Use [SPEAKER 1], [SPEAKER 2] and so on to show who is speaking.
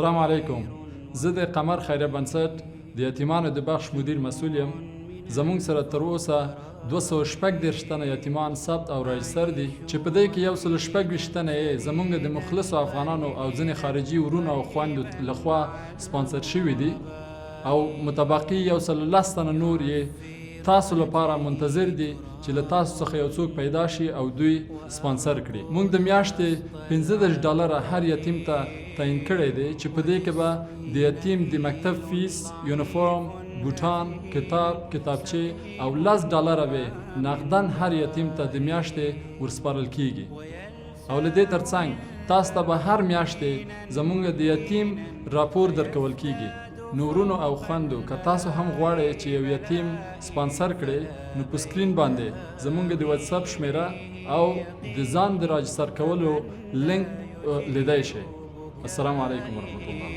[SPEAKER 1] السلام علیکم. زه د قمر خیریه بنسټ د یتیمانو د بخش مدیر مسؤل یم. زموږ سره تر اوسه 246 تنه یتیمان ثبت او راجستر دي چې په دې کې 126 تنه یې زموږ د مخلصو افغانانو او ځینې خارجي ورونو او خویندو لخوا سپانسر شوي دي او متبقي 110 تنه نور یې تاسو لپاره منتظر دي چې له تاسو څخه یو څوک پیدا شي او دوی سپانسر کړي. موږ د میاشتې $15 هر یتیم ته تعیین کړی دی چې په دې کې به د یتیم د مکتب فیس، یونیفورم، بوټان، کتاب، کتابچې او $10 به نقداً هر یتیم ته د میاشتې ورسپارل کیږي. او له دې ترڅنګ تاسو ته به هر میاشتې زموږ د یتیم راپور درکول کیږي. نورونو او خوندو که تاسو هم غواړئ چې یو یتیم سپانسر کړئ نو په سکرین باندې زموږ د واتساپ شمیره او د ځان د راجستر کولو لینک لیدای شئ. السلام علیکم ورحمت الله.